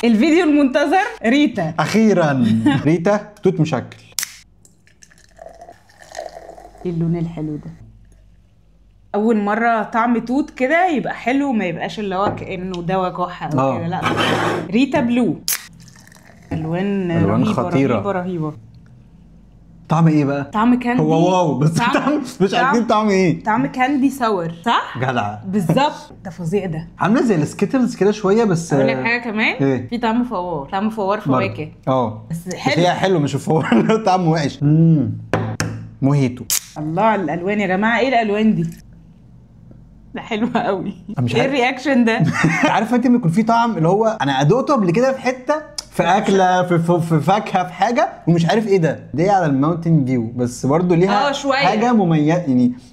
الفيديو المنتظر ريتا. اخيرا ريتا توت مشكل. ايه اللون الحلو ده؟ اول مره طعم توت كده يبقى حلو، ما يبقاش اللي هو كانه دواء كحه او كده، لا. ريتا بلو، الوان خطيره رهيبه رهيبه. طعم ايه بقى؟ طعم كاندي. هو واو بس طعم مش عارفين طعم ايه. طعم كاندي ساور، صح؟ جدع بالظبط. ده فظيع ده. عامله زي السكيتلز كده شويه بس. اقول لك حاجه كمان، إيه؟ في طعم فوار، طعم فوار فواكه. بس حلو. هي حلو مش فوار. طعمه وحش. موهيتو. الله على الالوان يا جماعه، ايه الالوان دي؟ ده حلو قوي. ايه الرياكشن ده؟ عارفه انت لما يكون في طعم اللي هو انا ادوقته قبل كده في حته، في اكله، في فاكهه، في حاجه، ومش عارف ايه ده. دي على الماونتن فيو بس برضو ليها حاجه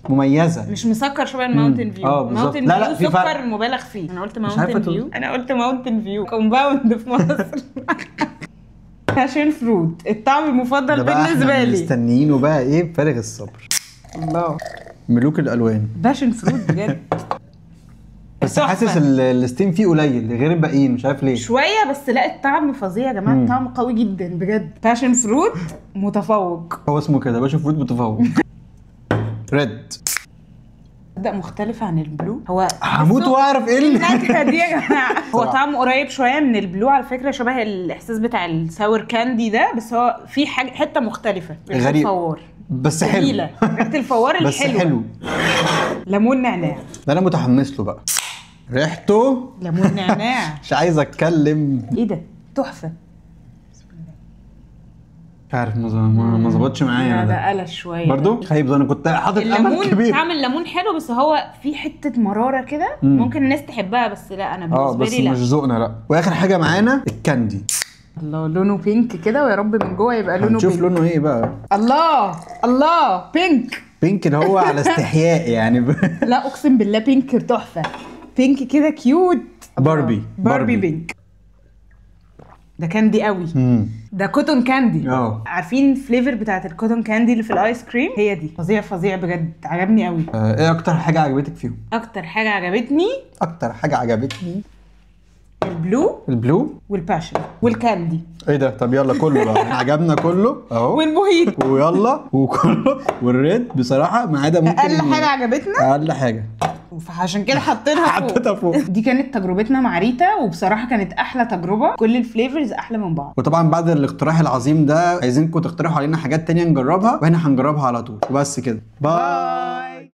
مميزه، مش مسكر شبه الماونتن فيو. بالظبط. لا في سكر مبالغ فيه. انا قلت ماونتن فيو، كومباوند في مصر. باشن فروت، الطعم المفضل بالنسبه لي. مستنيينه بقى ايه بفارغ الصبر. الله، ملوك الالوان باشن فروت بجد. بس حاسس الستيم فيه قليل غير الباقيين، مش عارف ليه. شويه بس، لا الطعم فظيع يا جماعه. الطعم قوي جدا بجد. باشن فروت متفوق. هو اسمه كده، باشن فروت متفوق. ريد ده مختلف عن البلو. هو هموت واعرف ايه النكهه دي يا جماعه. هو طعمه قريب شويه من البلو على فكره، شبه الاحساس بتاع الساور كاندي ده، بس هو في حاجه حته مختلفه. غريب الفوار بس حلو. ريحه الفوار الحلو بس حلو. ليمون نعناع. ده انا متحمس له بقى. ريحته ليمون نعناع. مش عايز اتكلم. ايه ده؟ تحفه. مش عارف ما ظبطش معايا. ده قلش شويه برضو خايب. انا كنت حاطط امل كبير. طعم الليمون حلو بس هو في حته مراره كده. ممكن الناس تحبها بس لا، انا بالنسبه لي لا. بس مش ذوقنا. لا. واخر حاجه معانا الكاندي. الله، لونه بينك كده، ويا رب من جوه يبقى لونه بينك. هنشوف لونه ايه بقى. الله بينك اللي هو على استحياء يعني. لا اقسم بالله بينك تحفه. بينك كده كيوت. باربي بينك. ده كاندي قوي. ده كوتون كاندي. عارفين الفليفر بتاعت الكوتون كاندي اللي في الايس كريم؟ هي دي. فظيع بجد، عجبني قوي. ايه اكتر حاجه عجبتك فيهم؟ اكتر حاجه عجبتني البلو والباشن والكاندي. ايه ده؟ طب يلا كله بقى. عجبنا كله اهو. والموهيتو ويلا وكله والريد بصراحه ما عدا ممكن اقل حاجه عجبتنا. اقل حاجه فعشان كده حطيتها فوق. دي كانت تجربتنا مع ريتا، وبصراحه كانت احلى تجربه. كل الفليفرز احلى من بعض. وطبعا بعد الاقتراح العظيم ده عايزينكم تقترحوا علينا حاجات تانية نجربها، واحنا هنجربها على طول. وبس كده. باي.